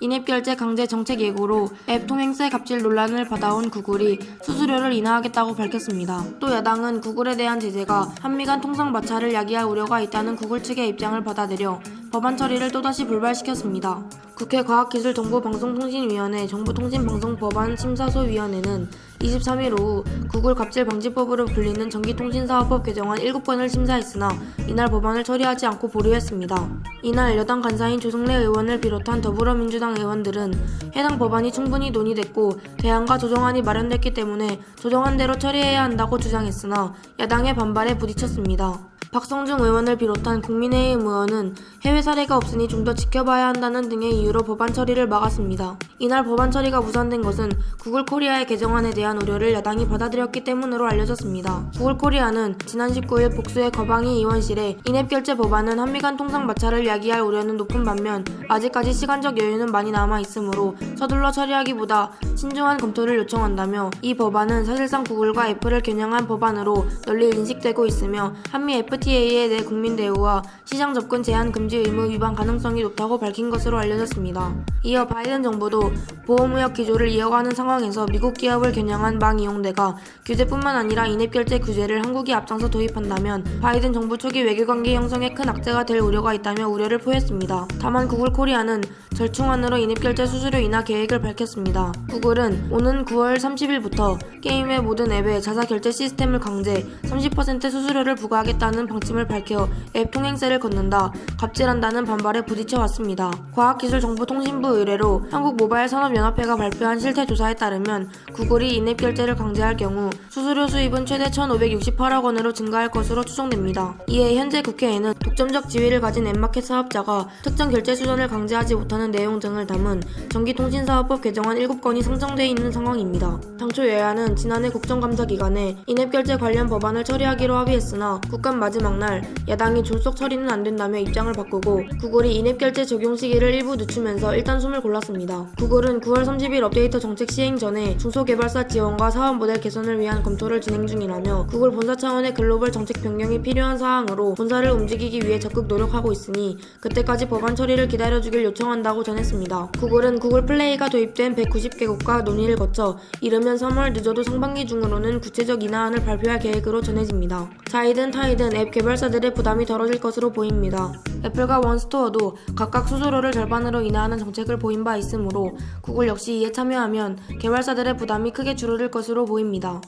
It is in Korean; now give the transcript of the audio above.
인앱 결제 강제 정책 예고로 앱 통행세 갑질 논란을 받아온 구글이 수수료를 인하하겠다고 밝혔습니다. 또 야당은 구글에 대한 제재가 한미 간 통상 마찰을 야기할 우려가 있다는 구글 측의 입장을 받아들여 법안 처리를 또다시 불발시켰습니다. 국회 과학기술정보방송통신위원회 정보통신방송법안심사소위원회는 23일 오후 구글 갑질방지법으로 불리는 전기통신사업법 개정안 7건을 심사했으나 이날 법안을 처리하지 않고 보류했습니다. 이날 여당 간사인 조성래 의원을 비롯한 더불어민주당 의원들은 해당 법안이 충분히 논의됐고 대안과 조정안이 마련됐기 때문에 조정안대로 처리해야 한다고 주장했으나 야당의 반발에 부딪혔습니다. 박성중 의원을 비롯한 국민의힘 의원은 해외 사례가 없으니 좀 더 지켜봐야 한다는 등의 이유로 법안 처리를 막았습니다. 이날 법안 처리가 무산된 것은 구글 코리아의 개정안에 대한 우려를 야당이 받아들였기 때문으로 알려졌습니다. 구글 코리아는 지난 19일 복수의 거방위 의원실에 인앱 결제 법안은 한미 간 통상 마찰을 야기할 우려는 높은 반면 아직까지 시간적 여유는 많이 남아 있으므로 서둘러 처리하기보다 신중한 검토를 요청한다며 이 법안은 사실상 구글과 애플을 겨냥한 법안으로 널리 인식되고 있으며 한미 FTA에 대해 국민 대우와 시장 접근 제한 금지 의무 위반 가능성이 높다고 밝힌 것으로 알려졌습니다. 이어 바이든 정부도 보호무역 기조를 이어가는 상황에서 미국 기업을 겨냥한 망이용대가 규제뿐만 아니라 인앱 결제 규제를 한국이 앞장서 도입한다면 바이든 정부 초기 외교관계 형성에 큰 악재가 될 우려가 있다며 우려를 표했습니다. 다만 구글 코리아는 절충안으로 인앱 결제 수수료 인하 계획을 밝혔습니다. 구글은 오는 9월 30일부터 게임의 모든 앱에 자사 결제 시스템을 강제 30% 수수료를 부과하겠다는 방침을 밝혀 앱 통행세를 걷는다, 갑질한다는 반발에 부딪혀 왔습니다. 과학기술정보통신부 의뢰로 한국모바일산업연합회가 발표한 실태조사에 따르면 구글이 인앱 결제를 강제할 경우 수수료 수입은 최대 1,568억 원으로 증가할 것으로 추정됩니다. 이에 현재 국회에는 독점적 지위를 가진 앱마켓 사업자가 특정 결제 수단을 강제하지 못하는 내용 등을 담은 전기통신사업법 개정안 7건이 상정돼 있는 상황입니다. 당초 여야는 지난해 국정감사 기간에 인앱 결제 관련 법안을 처리하기로 합의했으나 국감 마지막 날 야당이 졸속 처리는 안 된다며 입장을 바꾸고 구글이 인앱 결제 적용 시기를 일부 늦추면서 일단 숨을 골랐습니다. 구글은 9월 30일 업데이터 정책 시행 전에 중소개발사 지원과 사업 모델 개선을 위한 검토를 진행 중이라며 구글 본사 차원의 글로벌 정책 변경이 필요한 사항으로 본사를 움직이기 위해 적극 노력하고 있으니 그때까지 법안 처리를 기다려주길 요청한다고 전했습니다. 구글은 구글 플레이가 도입된 190개국과 논의를 거쳐 이르면 3월 늦어도 상반기 중으로는 구체적 인하안을 발표할 계획으로 전해집니다. 자이든 타이든 앱 개발사들의 부담이 덜어질 것으로 보입니다. 애플과 원스토어도 각각 수수료를 절반으로 인하하는 정책을 보인 바 있으므로 구글 역시 이에 참여하면 개발사들의 부담이 크게 줄어들 것으로 보입니다.